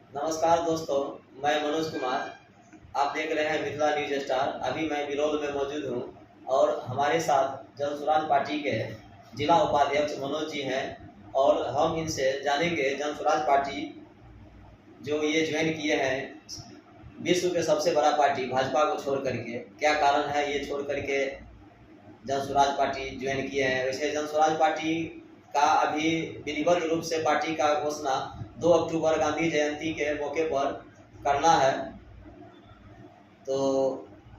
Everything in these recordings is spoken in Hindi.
नमस्कार दोस्तों, मैं मनोज कुमार। आप देख रहे हैं मिथिला न्यूज स्टार। अभी मैं बिरौल में मौजूद हूं और हमारे साथ जन स्वराज पार्टी के जिला उपाध्यक्ष मनोज जी हैं और हम इनसे जानेंगे जन स्वराज पार्टी जो ये ज्वाइन किए हैं विश्व के सबसे बड़ा पार्टी भाजपा को छोड़ करके, क्या कारण है ये छोड़ करके जन स्वराज पार्टी ज्वाइन किए हैं। वैसे जन स्वराज पार्टी का अभी विधिवत रूप से पार्टी का घोषणा 2 अक्टूबर गांधी जयंती के मौके पर करना है। तो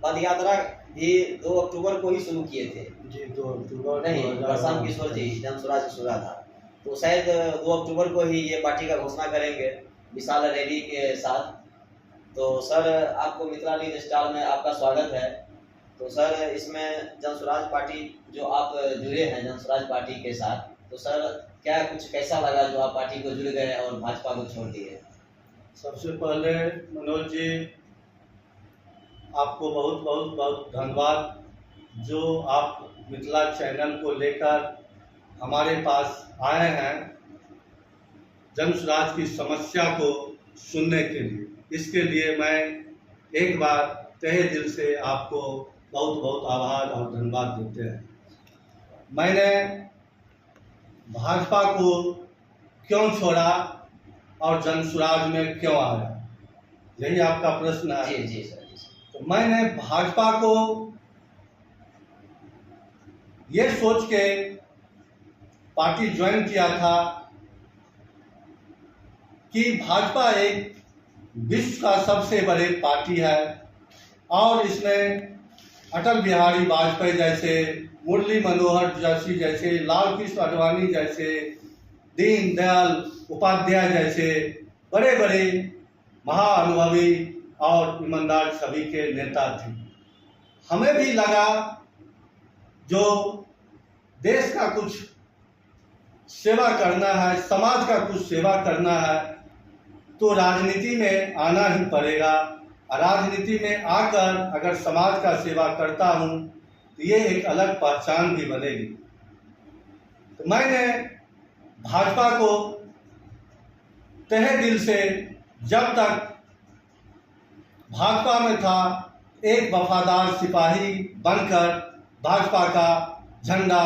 पद यात्रा भी 2 अक्टूबर को ही शुरू किए थे जी। 2 अक्टूबर नहीं, प्रशांत किशोर जी जन स्वराज शुरू था। तो शायद 2 अक्टूबर को ही ये पार्टी का घोषणा करेंगे विशाल रैली के साथ। तो सर, आपको मिथिला न्यूज स्टार में आपका स्वागत है। तो सर, इसमें जन स्वराज पार्टी जो आप जुड़े हैं जन स्वराज पार्टी के साथ, तो सर क्या कुछ कैसा लगा जो आप पार्टी को जुड़ गए और भाजपा को छोड़ दिए? सबसे पहले मनोज जी, आपको बहुत बहुत बहुत धन्यवाद जो आप मिथिला चैनल को लेकर हमारे पास आए हैं जन स्वराज की समस्या को सुनने के लिए। इसके लिए मैं एक बार तहे दिल से आपको बहुत बहुत आभार और धन्यवाद देते हैं। मैंने भाजपा को क्यों छोड़ा और जन स्वराज में क्यों आया, यही आपका प्रश्न है। जी जी सर, जी सर। तो मैंने भाजपा को ये सोच के पार्टी ज्वाइन किया था कि भाजपा एक विश्व का सबसे बड़े पार्टी है और इसमें अटल बिहारी वाजपेयी जैसे, मुरली मनोहर जोशी जैसे, लाल कृष्ण आडवाणी जैसे, दीन दयाल उपाध्याय जैसे बड़े बड़े महाअनुभवी और ईमानदार सभी के नेता थे। हमें भी लगा जो देश का कुछ सेवा करना है, समाज का कुछ सेवा करना है, तो राजनीति में आना ही पड़ेगा। राजनीति में आकर अगर समाज का सेवा करता हूँ तो ये एक अलग पहचान भी बनेगी। तो मैंने भाजपा को तहे दिल से, जब तक भाजपा में था, एक वफादार सिपाही बनकर भाजपा का झंडा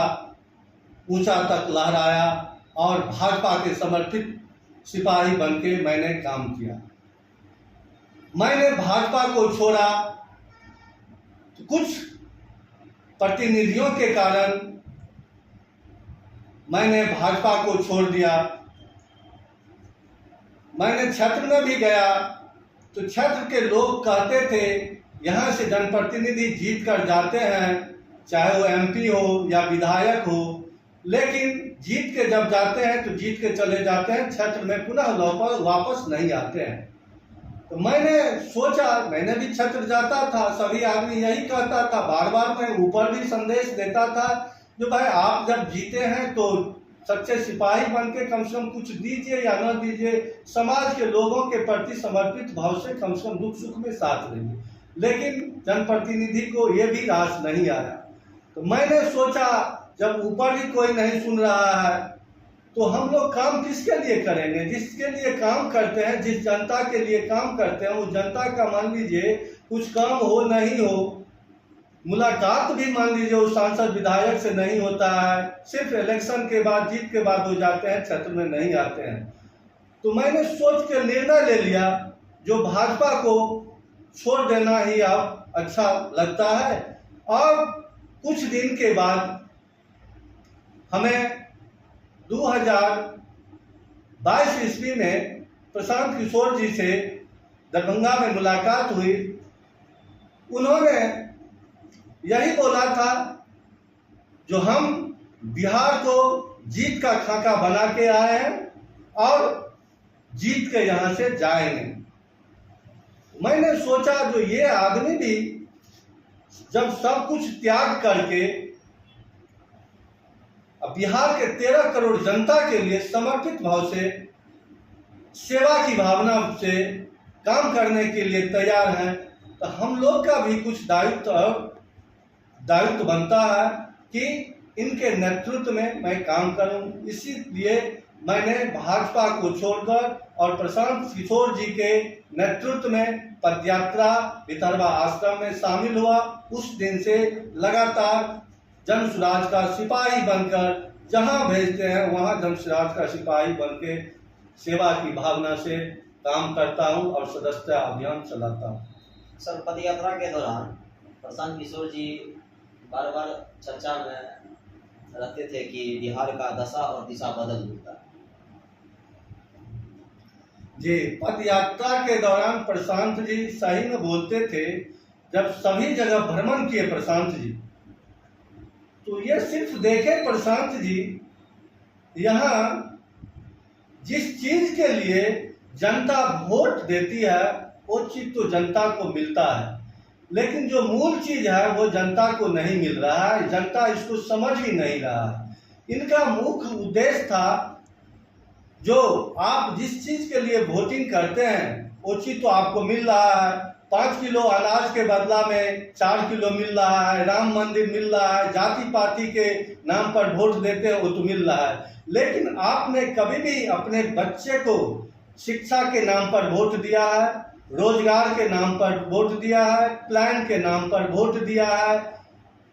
ऊंचा तक लहराया और भाजपा के समर्पित सिपाही बनके मैंने काम किया। मैंने भाजपा को छोड़ा तो कुछ प्रतिनिधियों के कारण मैंने भाजपा को छोड़ दिया। मैंने क्षेत्र में भी गया तो क्षेत्र के लोग कहते थे यहाँ से जनप्रतिनिधि जीत कर जाते हैं, चाहे वो एमपी हो या विधायक हो, लेकिन जीत के जब जाते हैं तो जीत के चले जाते हैं, क्षेत्र में पुनः वापस नहीं आते हैं। तो मैंने सोचा, मैंने भी क्षेत्र जाता था, सभी आदमी यही कहता था, बार बार मैं ऊपर भी संदेश देता था जो भाई आप जब जीते हैं तो सच्चे सिपाही बन के कम से कम कुछ दीजिए या न दीजिए, समाज के लोगों के प्रति समर्पित भाव से कम से कम दुख सुख में साथ रहिए। लेकिन जनप्रतिनिधि को ये भी रास नहीं आया। तो मैंने सोचा जब ऊपर ही कोई नहीं सुन रहा है तो हम लोग काम किसके लिए करेंगे। जिसके लिए काम करते हैं, जिस जनता के लिए काम करते हैं, उस जनता का मान लीजिए कुछ काम हो नहीं हो, मुलाकात भी मान लीजिए उस सांसद विधायक से नहीं होता है, सिर्फ इलेक्शन के बाद, जीत के बाद हो जाते हैं, क्षेत्र में नहीं आते हैं। तो मैंने सोच के निर्णय ले लिया जो भाजपा को छोड़ देना ही अब अच्छा लगता है। और कुछ दिन के बाद हमें 2022 ईस्वी में प्रशांत किशोर जी से दरभंगा में मुलाकात हुई। उन्होंने यही बोला था जो हम बिहार को जीत का खाका बना के आए हैं और जीत के यहाँ से जाएंगे। मैंने सोचा जो ये आदमी भी जब सब कुछ त्याग करके बिहार के 13 करोड़ जनता के लिए समर्पित भाव से, सेवा की भावना से काम करने के लिए तैयार हैं, तो हम लोग का भी कुछ दायित्व बनता है कि इनके नेतृत्व में मैं काम करूं। इसीलिए मैंने भाजपा को छोड़कर और प्रशांत किशोर जी के नेतृत्व में पदयात्रा विदर्भा आश्रम में शामिल हुआ। उस दिन से लगातार जन सुराज का सिपाही बनकर जहां भेजते हैं वहां जन सुराज का सिपाही बनके सेवा की भावना से काम करता हूं और सदस्यता अभियान चलाता हूं। सर, पदयात्रा के दौरान प्रशांत किशोर जी बार बार चर्चा में रहते थे कि बिहार का दशा और दिशा बदल चुका है। जी, पदयात्रा के दौरान प्रशांत जी सही में बोलते थे। जब सभी जगह भ्रमण किए प्रशांत जी, तो ये सिर्फ देखे प्रशांत जी यहाँ जिस चीज के लिए जनता वोट देती है वो चीज तो जनता को मिलता है, लेकिन जो मूल चीज है वो जनता को नहीं मिल रहा है। जनता इसको समझ ही नहीं रहा है। इनका मुख्य उद्देश्य था जो आप जिस चीज के लिए वोटिंग करते हैं वो चीज तो आपको मिल रहा है। 5 किलो अनाज के बदला में 4 किलो मिल रहा है, राम मंदिर मिल रहा है, जाति पाति के नाम पर वोट देते हैं वो तो मिल रहा है। लेकिन आपने कभी भी अपने बच्चे को शिक्षा के नाम पर वोट दिया है, रोजगार के नाम पर वोट दिया है, प्लान के नाम पर वोट दिया है?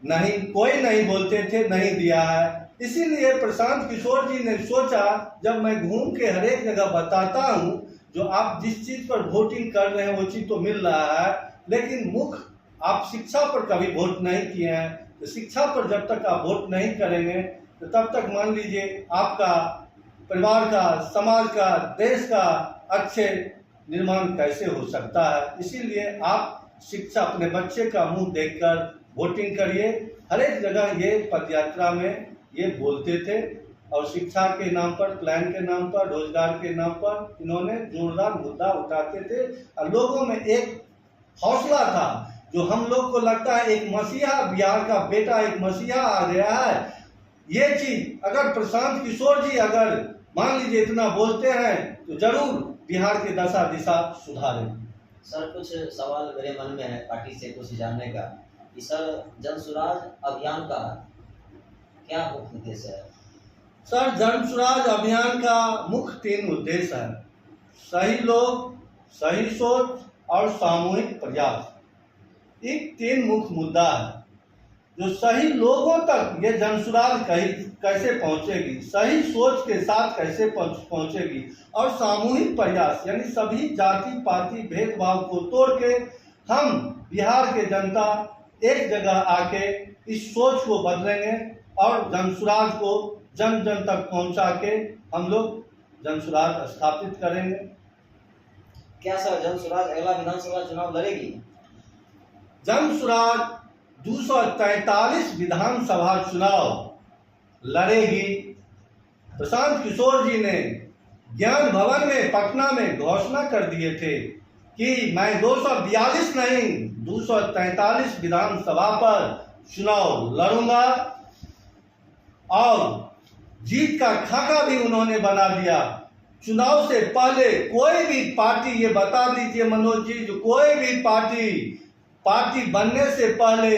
नहीं, कोई नहीं बोलते थे नहीं दिया है। इसीलिए प्रशांत किशोर जी ने सोचा जब मैं घूम के हर एक जगह बताता हूँ जो आप जिस चीज पर वोटिंग कर रहे हैं वो चीज तो मिल रहा है, लेकिन मुख्य आप शिक्षा पर कभी वोट नहीं किए हैं। तो शिक्षा पर जब तक आप वोट नहीं करेंगे तो तब तक मान लीजिए आपका परिवार का, समाज का, देश का अच्छे निर्माण कैसे हो सकता है। इसीलिए आप शिक्षा अपने बच्चे का मुंह देखकर वोटिंग करिए। हर एक जगह ये पदयात्रा में ये बोलते थे और शिक्षा के नाम पर, प्लान के नाम पर, रोजगार के नाम पर इन्होंने जोरदार मुद्दा उठाते थे और लोगों में एक हौसला था जो हम लोग को लगता है एक मसीहा, बिहार का बेटा एक मसीहा आ गया है। ये चीज अगर प्रशांत किशोर जी अगर मान लीजिए इतना बोलते हैं तो जरूर बिहार की दशा दिशा सुधारे। सर, कुछ सवाल मेरे मन में है पार्टी से कुछ जानने का कि सर जन सुराज अभियान का क्या मुख्य उद्देश्य है? सर, जन सुराज अभियान का मुख्य 3 उद्देश्य है: सही लोग, सही सोच और सामूहिक प्रयास। ये 3 मुख्य मुद्दा है जो सही लोगों तक ये जन सुराज कैसे पहुंचेगी, सही सोच के साथ कैसे पहुंचेगी और सामूहिक प्रयास यानी सभी जाति पाति भेदभाव को तोड़ के हम बिहार के जनता एक जगह आके इस सोच को बदलेंगे और जन सुराज को जन जन तक पहुंचा के हम लोग जन सुराज स्थापित करेंगे। क्या सर जन सुराज अगला विधानसभा चुनाव लड़ेगी? जन सुराज 243 विधानसभा चुनाव लड़ेगी। प्रशांत किशोर जी ने ज्ञान भवन में पटना में घोषणा कर दिए थे कि मैं 242 नहीं 243 विधानसभा पर चुनाव लड़ूंगा और जीत का खाका भी उन्होंने बना दिया। चुनाव से पहले कोई भी पार्टी, ये बता दीजिए मनोज जी, जो कोई भी पार्टी बनने से पहले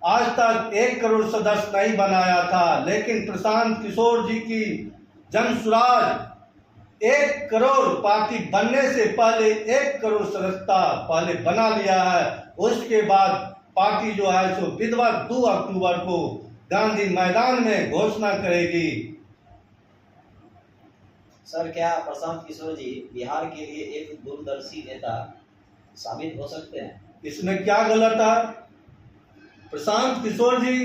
आज तक 1 करोड़ सदस्य नहीं बनाया था, लेकिन प्रशांत किशोर जी की जन सुराज 1 करोड़ पार्टी बनने से पहले 1 करोड़ सदस्यता पहले बना लिया है। उसके बाद पार्टी जो है सो विधिवत 2 अक्टूबर को गांधी मैदान में घोषणा करेगी। सर, क्या प्रशांत किशोर जी बिहार के लिए एक दूरदर्शी नेता साबित हो सकते हैं? इसमें क्या गलत है? प्रशांत किशोर जी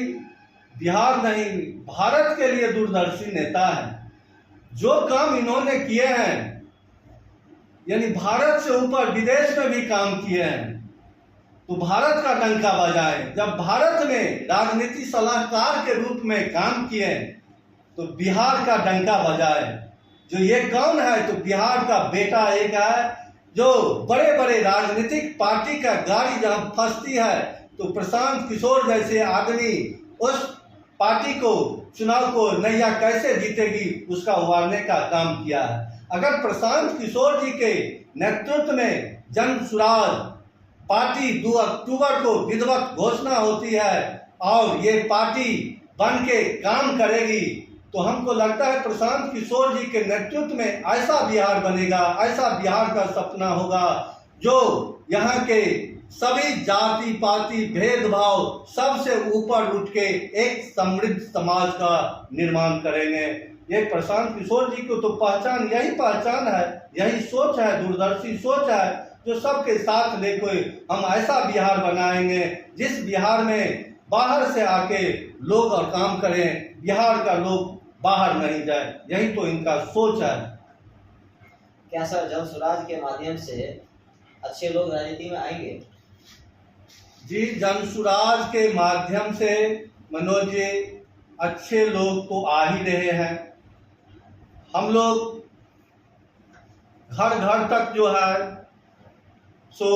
बिहार नहीं भारत के लिए दूरदर्शी नेता है। जो काम इन्होंने किए हैं यानी भारत से ऊपर विदेश में भी काम किए हैं तो भारत का डंका बजाए। जब भारत में राजनीति सलाहकार के रूप में काम किए तो बिहार का डंका बजाए। जो ये कौन है? तो बिहार का बेटा एक है जो बड़े बड़े राजनीतिक पार्टी का गाड़ी जहां फंसती है तो प्रशांत किशोर जैसे आदमी उस पार्टी को चुनाव को नैया कैसे जीतेगी उसका उबारने का काम किया है। अगर प्रशांत किशोर जी के नेतृत्व में जन सुराज पार्टी 2 अक्टूबर को विधिवत घोषणा होती है और ये पार्टी बन के काम करेगी तो हमको लगता है प्रशांत किशोर जी के नेतृत्व में ऐसा बिहार बनेगा, ऐसा बिहार का सपना होगा जो यहाँ के सभी जाति पाति भेदभाव सबसे ऊपर उठ के एक समृद्ध समाज का निर्माण करेंगे। ये प्रशांत किशोर जी को तो पहचान, यही पहचान है, यही सोच है, दूरदर्शी सोच है जो सबके साथ लेके हम ऐसा बिहार बनाएंगे जिस बिहार में बाहर से आके लोग और काम करें, बिहार का लोग बाहर नहीं जाए। यही तो इनका सोच है। क्या सर जन स्वराज के माध्यम से अच्छे लोग राजनीति में आएंगे? जी, जन स्वराज के माध्यम से मनोज जी अच्छे लोग तो आ ही रहे हैं। हम लोग घर घर तक जो है सो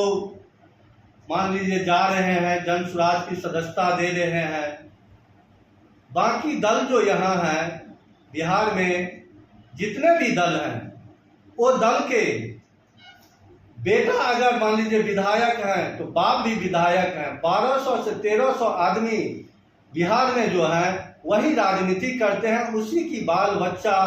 मान लीजिए जा रहे हैं, जन स्वराज की सदस्यता दे रहे हैं। बाकी दल जो यहाँ हैं बिहार में, जितने भी दल हैं, वो दल के बेटा अगर मान लीजिए विधायक हैं तो बाप भी विधायक हैं। 1200 से 1300 आदमी बिहार में जो है वही राजनीति करते हैं, उसी की बाल बच्चा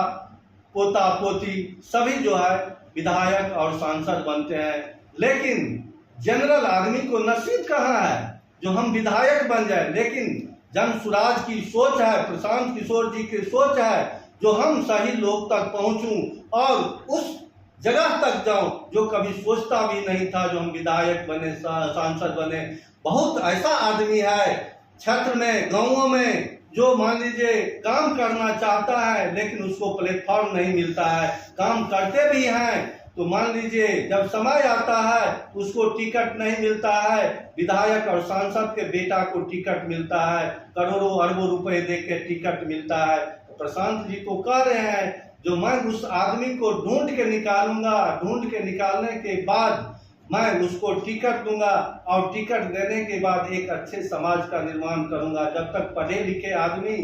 पोता पोती सभी जो है विधायक और सांसद बनते हैं। लेकिन जनरल आदमी को नसीब कहाँ है जो हम विधायक बन जाए। लेकिन जन स्वराज की सोच है, प्रशांत किशोर जी की सोच है जो हम सही लोग तक पहुंचूं और उस जगह तक जाऊं जो कभी सोचता भी नहीं था, जो हम विधायक बने, सांसद बने। बहुत ऐसा आदमी है क्षेत्र में, गांवों में, जो मान लीजिए काम करना चाहता है लेकिन उसको प्लेटफॉर्म नहीं मिलता है। काम करते भी हैं तो मान लीजिए जब समय आता है उसको टिकट नहीं मिलता है। विधायक और सांसद के बेटा को टिकट मिलता है, करोड़ों अरबों रुपए दे के टिकट मिलता है। तो प्रशांत जी तो कह रहे हैं जो मैं उस आदमी को ढूंढ के निकालूंगा, ढूंढ के निकालने के बाद मैं उसको टिकट दूंगा और टिकट देने के बाद एक अच्छे समाज का निर्माण करूंगा। जब तक पढ़े लिखे आदमी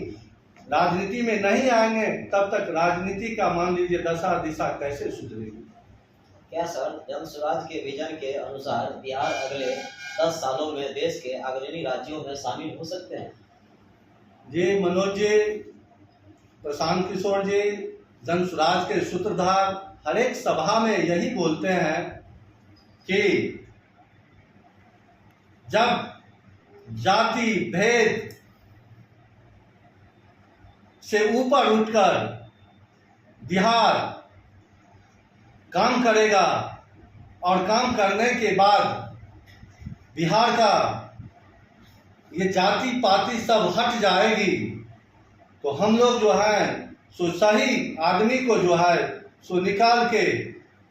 राजनीति में नहीं आएंगे तब तक राजनीति का मान लीजिए दशा दिशा कैसे सुधरेगी। क्या सर जन स्वराज के विजन के अनुसार बिहार अगले 10 सालों में देश के अग्रणी राज्यों में शामिल हो सकते हैं? जी मनोज जी, प्रशांत किशोर जी जन स्वराज के सूत्रधार हर एक सभा में यही बोलते हैं कि जब जाति भेद से ऊपर उठकर बिहार काम करेगा और काम करने के बाद बिहार का ये जाति पाति सब हट जाएगी तो हम लोग जो है सो सही आदमी को जो है सो निकाल के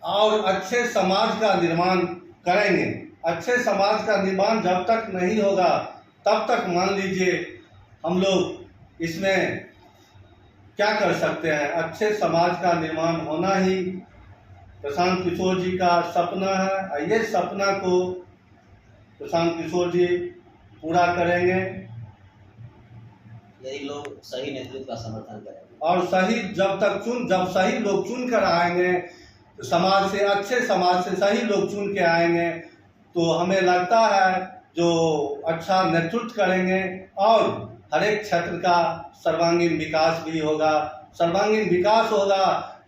और अच्छे समाज का निर्माण करेंगे। अच्छे समाज का निर्माण जब तक नहीं होगा तब तक मान लीजिए हम लोग इसमें क्या कर सकते हैं। अच्छे समाज का निर्माण होना ही प्रशांत किशोर जी का सपना है। ये सपना को प्रशांत किशोर जी पूरा करेंगे यदि लोग सही नेतृत्व का समर्थन करेंगे और सही जब सही लोग चुन कर आएंगे तो समाज से, अच्छे समाज से सही लोग चुन के आएंगे तो हमें लगता है जो अच्छा नेतृत्व करेंगे और हर एक क्षेत्र का सर्वांगीण विकास भी होगा। सर्वांगीण विकास होगा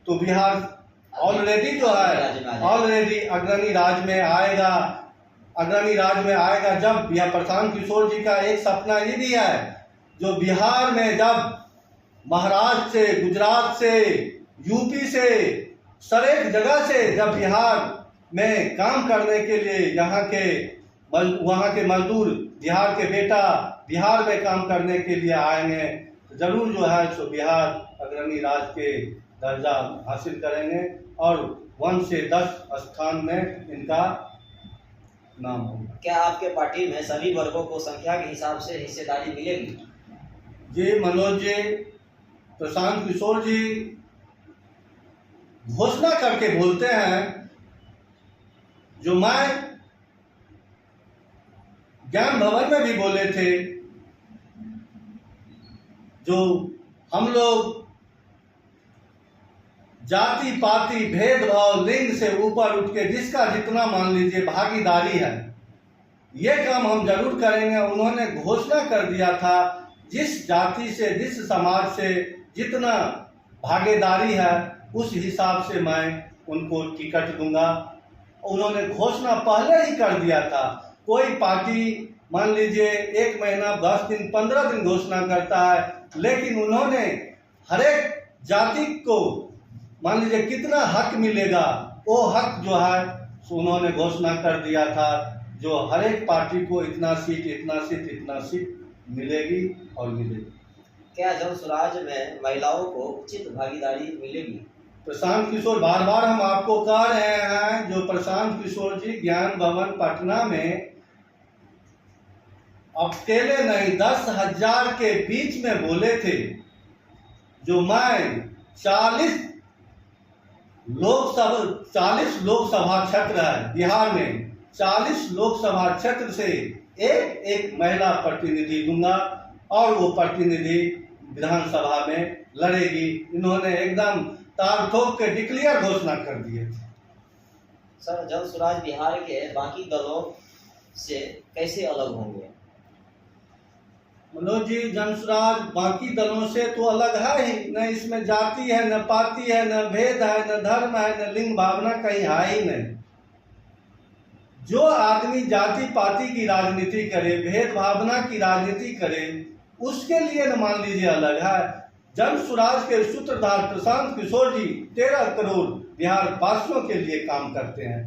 तो बिहार ऑलरेडी जो है ऑलरेडी अग्रणी राज्य में आएगा। अग्रणी राज्य में आएगा जब यह प्रशांत किशोर जी का एक सपना ये भी है जो बिहार में जब महाराष्ट्र से, गुजरात से, यूपी से, सरेक जगह से जब बिहार में काम करने के लिए वहाँ के मजदूर, बिहार के बेटा बिहार में काम करने के लिए आएंगे तो जरूर जो है सो बिहार अग्रणी राज्य के दर्जा हासिल करेंगे और 1 से 10 स्थान में इनका नाम होगा। क्या आपके पार्टी में सभी वर्गों को संख्या के हिसाब से हिस्सेदारी मिलेगी? जी मनोज जी, प्रशांत किशोर जी घोषणा करके बोलते हैं जो मैं ज्ञान भवन में भी बोले थे, जो हम लोग जाति पाति भेदभाव लिंग से ऊपर उठ के जिसका जितना मान लीजिए भागीदारी है ये काम हम जरूर करेंगे। उन्होंने घोषणा कर दिया था जिस जाति से, जिस समाज से, जितना भागीदारी है उस हिसाब से मैं उनको टिकट दूंगा। उन्होंने घोषणा पहले ही कर दिया था। कोई पार्टी मान लीजिए 1 महीना 10 दिन 15 दिन घोषणा करता है, लेकिन उन्होंने हर एक जाति को मान लीजिए कितना हक मिलेगा वो हक जो है उन्होंने घोषणा कर दिया था, जो हर एक पार्टी को इतना सीट मिलेगी और मिलेगी। क्या जन स्वराज में महिलाओं को उचित भागीदारी मिलेगी? प्रशांत किशोर, बार बार हम आपको कह रहे हैं, जो प्रशांत किशोर जी ज्ञान भवन पटना में अकेले नहीं 10,000 के बीच में बोले थे, जो मैं 40 लोकसभा क्षेत्र है बिहार में, 40 लोकसभा क्षेत्र से एक महिला प्रतिनिधि दूंगा और वो प्रतिनिधि विधानसभा में लड़ेगी। इन्होंने एकदम तार ठोक के डिक्लेयर घोषणा कर दिए थे। सर, जन स्वराज बिहार के बाकी दलों से कैसे अलग होंगे? मनोज जी, जन स्वराज बाकी दलों से तो अलग है ही न। इसमें जाति है, न पाति है, न भेद है, न धर्म है, न लिंग भावना कहीं है ही नहीं। जो आदमी जाति पाति की राजनीति करे, भेद भावना की राजनीति करे, उसके लिए न मान लीजिए अलग है। जन स्वराज के सूत्रधार प्रशांत किशोर जी 13 करोड़ बिहार वासियों के लिए काम करते हैं।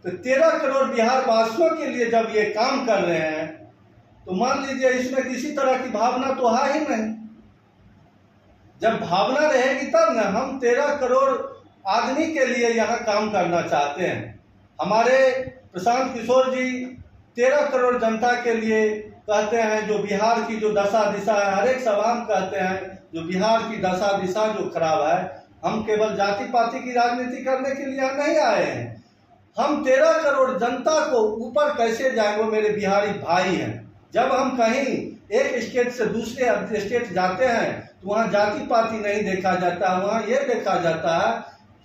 तो 13 करोड़ बिहार वासियों के लिए जब ये काम कर रहे हैं तो मान लीजिए इसमें किसी तरह की भावना तो है ही नहीं। जब भावना रहेगी तब ना। हम 13 करोड़ आदमी के लिए यहाँ काम करना चाहते हैं। हमारे प्रशांत किशोर जी 13 करोड़ जनता के लिए कहते हैं, जो बिहार की जो दशा दिशा है, हर एक सभा में कहते हैं जो बिहार की दशा दिशा जो खराब है। हम केवल जाति पाति की राजनीति करने के लिए नहीं आए हैं। हम 13 करोड़ जनता को ऊपर कैसे जाएंगे, वो मेरे बिहारी भाई हैं। जब हम कहीं एक स्टेट से दूसरे स्टेट जाते हैं तो वहाँ जाति पाति नहीं देखा जाता, वहाँ ये देखा जाता है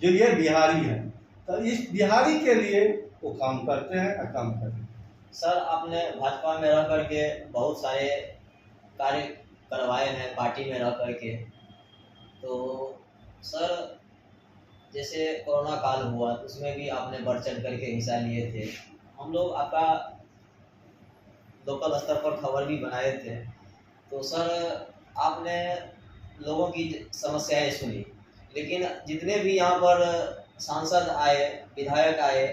जो ये बिहारी है। तो इस बिहारी के लिए वो काम करते हैं, काम करते हैं। सर, आपने भाजपा में रह करके बहुत सारे कार्य करवाए हैं पार्टी में रह करके। तो सर, जैसे कोरोना काल हुआ तो उसमें भी आपने बढ़ चढ़ करके हिस्सा लिए थे। हम लोग आपका लोकल स्तर पर खबर भी बनाए थे। तो सर, आपने लोगों की समस्याएं सुनी, लेकिन जितने भी यहाँ पर सांसद आए, विधायक आए,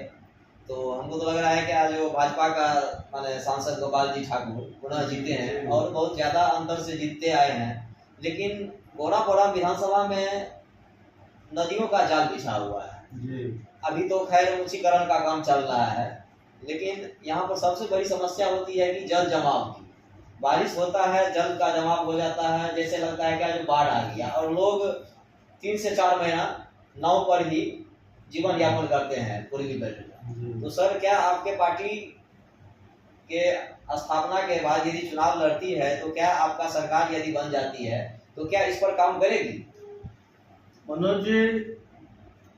तो हमको तो लग रहा है कि आज जो भाजपा का माने सांसद गोपाल जी ठाकुर पुनः जीते हैं और बहुत ज़्यादा अंतर से जीतते आए हैं। लेकिन गोरापोरा विधानसभा में नदियों का जाल बिछा हुआ है। अभी तो खैर ऊंचीकरण का काम चल रहा है, लेकिन यहाँ पर सबसे बड़ी समस्या होती है कि जल जमाव की। बारिश होता है, जल का जमाव हो जाता है, जैसे लगता है कि बाढ़ आ गया, और लोग 3 से 4 महीना नाव पर ही जीवन यापन करते हैं पूर्वी बेल्ट में। तो सर, क्या आपके पार्टी के स्थापना के बाद यदि चुनाव लड़ती है तो क्या आपका सरकार यदि बन जाती है तो क्या इस पर काम करेगी? मनोज जी,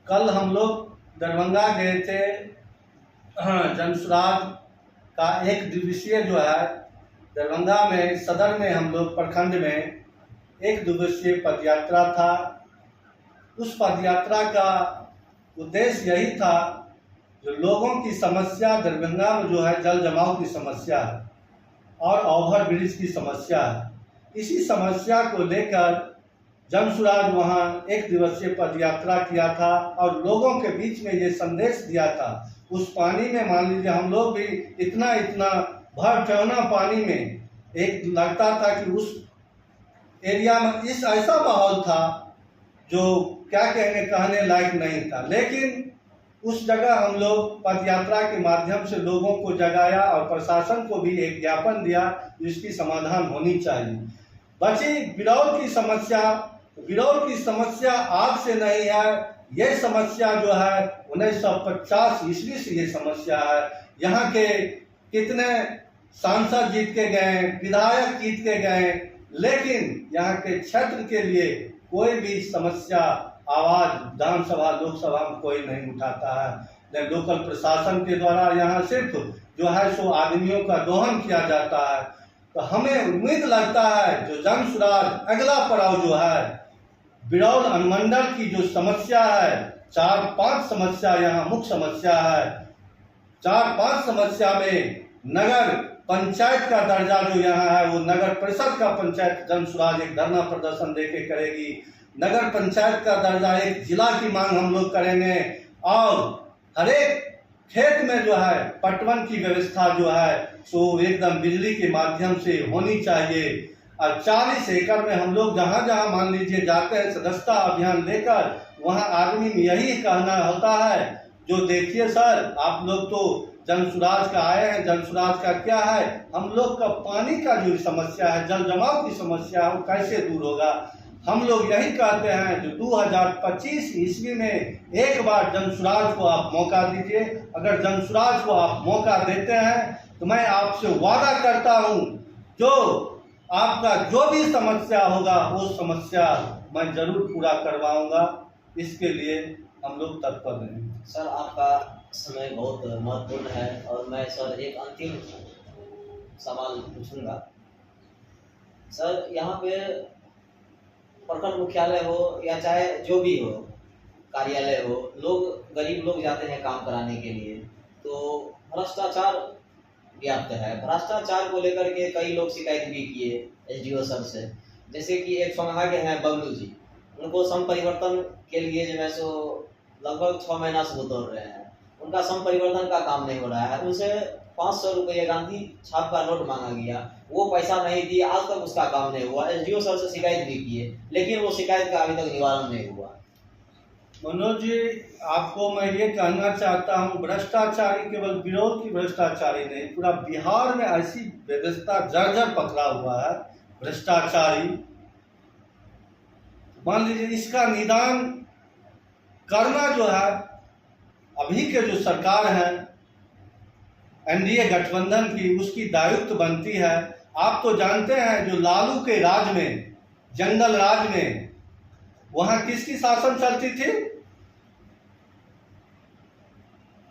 कल हम लोग दरभंगा गए थे। जन स्वराज का 1 दिवसीय जो है दरभंगा में सदर में हम लोग प्रखंड में 1 दिवसीय पदयात्रा था। उस पदयात्रा का उद्देश्य यही था, जो लोगों की समस्या दरभंगा में जो है जल जमाव की समस्या है और ओवर ब्रिज की समस्या है। इसी समस्या को लेकर जन स्वराज वहाँ 1 दिवसीय पदयात्रा किया था और लोगों के बीच में ये संदेश दिया था। उस पानी में मान लीजिए हम लोग भी इतना भर चौना पानी में एक लगता था कि उस एरिया में इस ऐसा माहौल था जो क्या कहने लायक नहीं था। लेकिन उस जगह हम लोग पदयात्रा के माध्यम से लोगों को जगाया और प्रशासन को भी एक ज्ञापन दिया जिसकी समाधान होनी चाहिए। बची बिरौल की समस्या आज से नहीं है। ये समस्या जो है 1950 ईस्वी से ये समस्या है। यहाँ के कितने सांसद जीत के गए, विधायक जीत के गए, लेकिन यहाँ के क्षेत्र के लिए कोई भी समस्या आवाज विधानसभा लोकसभा में कोई नहीं उठाता है। लोकल प्रशासन के द्वारा यहाँ सिर्फ जो है सो आदमियों का दोहन किया जाता है। तो हमें उम्मीद लगता है जो जन सुराज अगला पड़ाव जो है बिरौल अनुमंडल की जो समस्या है, 4-5 समस्या यहाँ मुख्य समस्या है। 4-5 समस्या में नगर पंचायत का दर्जा जो यहाँ है वो नगर परिषद का पंचायत जन सुराज एक धरना प्रदर्शन देके करेगी। नगर पंचायत का दर्जा एक जिला की मांग हम लोग करेंगे और हर एक खेत में जो है पटवन की व्यवस्था जो है सो एकदम बिजली के माध्यम से होनी चाहिए। और 40 एकड़ में हम लोग जहाँ जहाँ मान लीजिए जाते हैं सदस्यता अभियान लेकर, वहाँ आदमी में यही कहना होता है जो देखिए सर आप लोग तो जन सुराज का आए हैं, जन सुराज का क्या है, हम लोग का पानी का जो समस्या है, जल जमाव की समस्या है वो कैसे दूर होगा। हम लोग यही कहते हैं जो 2025 ईस्वी में एक बार जन सुराज को आप मौका दीजिए। अगर जन सुराज को आप मौका देते हैं तो मैं आपसे वादा करता हूं जो आपका जो भी समस्या होगा वो समस्या मैं जरूर पूरा करवाऊंगा। इसके लिए हम लोग तत्पर हैं। सर आपका समय बहुत महत्वपूर्ण है और मैं सर एक अंतिम सवाल पूछूंगा। सर यहाँ पे प्रखंड मुख्यालय हो या चाहे जो भी हो कार्यालय हो, लोग गरीब लोग जाते हैं काम कराने के लिए, तो भ्रष्टाचार व्याप्त है। भ्रष्टाचार को लेकर के कई लोग शिकायत भी किए एसडीओ सर से। जैसे कि एक सोनहा के हैं बबलू जी, उनको सम परिवर्तन के लिए जो है सो लगभग 6 महीना से वो दौड़ रहे हैं, उनका सम परिवर्तन का काम नहीं हो रहा है। उनसे 500 रुपये गांधी छाप का नोट मांगा गया, वो पैसा नहीं दिए, आज तक उसका काम नहीं हुआ। एसडीओ सर से शिकायत भी किए लेकिन वो शिकायत का अभी तक निवारण नहीं हुआ। मनोज जी आपको मैं ये कहना चाहता हूँ भ्रष्टाचारी केवल बिरौल की भ्रष्टाचारी नहीं, पूरा बिहार में ऐसी व्यवस्था जर्जर पकड़ा हुआ है भ्रष्टाचारी। मान लीजिए इसका निदान करना जो है अभी के जो सरकार है एनडीए गठबंधन की, उसकी दायित्व बनती है। आप तो जानते हैं जो लालू के राज में, जंगल राज में, वहां किसकी शासन चलती थी?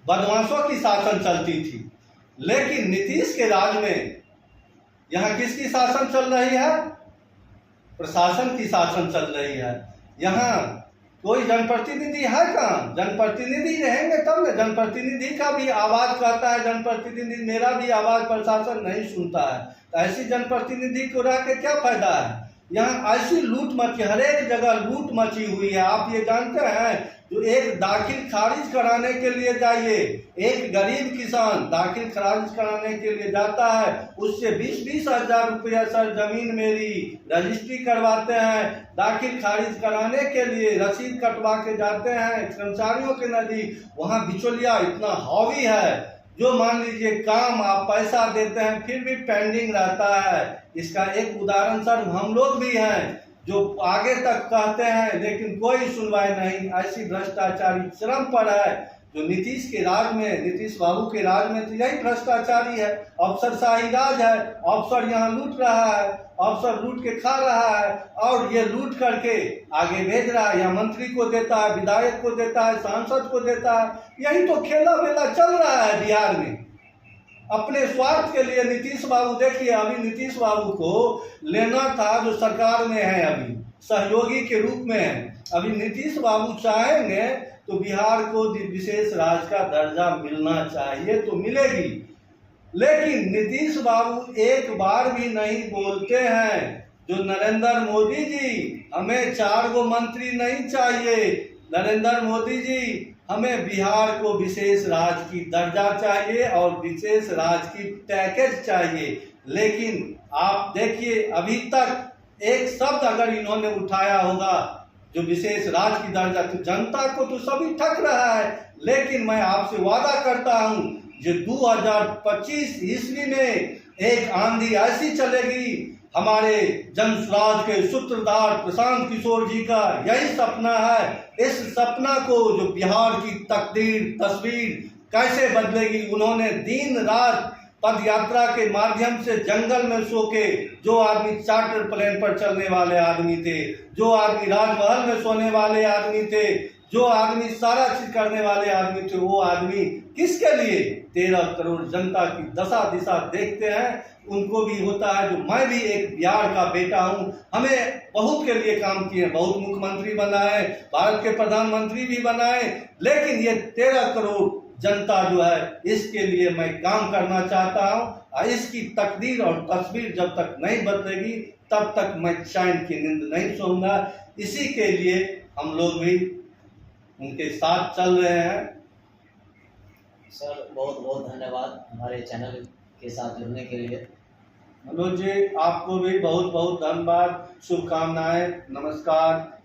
बदमाशों की शासन चलती थी। लेकिन नीतीश के राज में यहाँ किसकी शासन चल रही है? प्रशासन की शासन चल रही है। यहाँ कोई जनप्रतिनिधि है कहाँ? जनप्रतिनिधि रहेंगे तब न। जनप्रतिनिधि का भी आवाज कहता है जनप्रतिनिधि, मेरा भी आवाज प्रशासन नहीं सुनता है, तो ऐसी जनप्रतिनिधि को रह के क्या फायदा है? यहाँ ऐसी लूट मची, हर एक जगह लूट मची हुई है। आप ये जानते हैं जो एक दाखिल खारिज कराने के लिए जाइए, एक गरीब किसान दाखिल खारिज कराने के लिए जाता है, उससे 20-20 हजार रुपया सर जमीन मेरी रजिस्ट्री करवाते हैं। दाखिल खारिज कराने के लिए रसीद कटवा के जाते हैं कर्मचारियों के नजदीक। वहाँ बिचौलिया इतना हावी है जो मान लीजिए काम आप पैसा देते हैं फिर भी पेंडिंग रहता है। इसका एक उदाहरण सर हम लोग भी हैं जो आगे तक कहते हैं लेकिन कोई सुनवाई नहीं। ऐसी भ्रष्टाचारी चरम पर है जो नीतीश के राज में, नीतीश बाबू के राज में तो यही भ्रष्टाचारी है। अफसरशाही राज है, अफसर यहाँ लूट रहा है, अफसर लूट के खा रहा है और ये लूट करके आगे भेज रहा है, या मंत्री को देता है, विधायक को देता है, सांसद को देता है। यही तो खेला मेला चल रहा है बिहार में अपने स्वार्थ के लिए। नीतीश बाबू देखिए, अभी नीतीश बाबू को लेना था जो सरकार में है अभी सहयोगी के रूप में है। अभी नीतीश बाबू चाहेंगे तो बिहार को विशेष राज्य का दर्जा मिलना चाहिए तो मिलेगी, लेकिन नीतीश बाबू एक बार भी नहीं बोलते हैं जो नरेंद्र मोदी जी हमें 4 गो मंत्री नहीं चाहिए, नरेंद्र मोदी जी हमें बिहार को विशेष राज्य की दर्जा चाहिए और विशेष राज्य की पैकेज चाहिए। लेकिन आप देखिए अभी तक एक शब्द अगर इन्होंने उठाया होगा जो विशेष राज्य की दर्जा, तो जनता को तो सभी ठग रहा है। लेकिन मैं आपसे वादा करता हूं जो 2025 ईस्वी में एक आंधी ऐसी चलेगी, हमारे जन स्वराज के सूत्रधार प्रशांत किशोर जी का यही सपना है। इस सपना को जो बिहार की तकदीर तस्वीर कैसे बदलेगी, उन्होंने दिन रात पद यात्रा के माध्यम से जंगल में सो के, जो आदमी चार्टर प्लेन पर चलने वाले आदमी थे, जो आदमी राजमहल में सोने वाले आदमी थे, जो आदमी सारा चीज करने वाले आदमी थे, वो आदमी किसके लिए? 13 करोड़ जनता की दशा दिशा देखते हैं। उनको भी होता है जो मैं भी एक बिहार का बेटा हूं, हमें बहुत के लिए काम किए, बहुत मुख्यमंत्री बनाए, भारत के प्रधानमंत्री भी बनाए, लेकिन ये 13 करोड़ जनता जो है, इसके लिए मैं काम करना चाहता हूं। और इसकी तकदीर और तस्वीर जब तक नहीं बदलेगी तब तक मैं चैन की नींद नहीं सोऊंगा। इसी के लिए हम लोग भी उनके साथ चल रहे हैं। सर बहुत बहुत धन्यवाद हमारे चैनल के साथ जुड़ने के लिए। मनोज जी, आपको भी बहुत बहुत धन्यवाद, शुभकामनाएं, नमस्कार।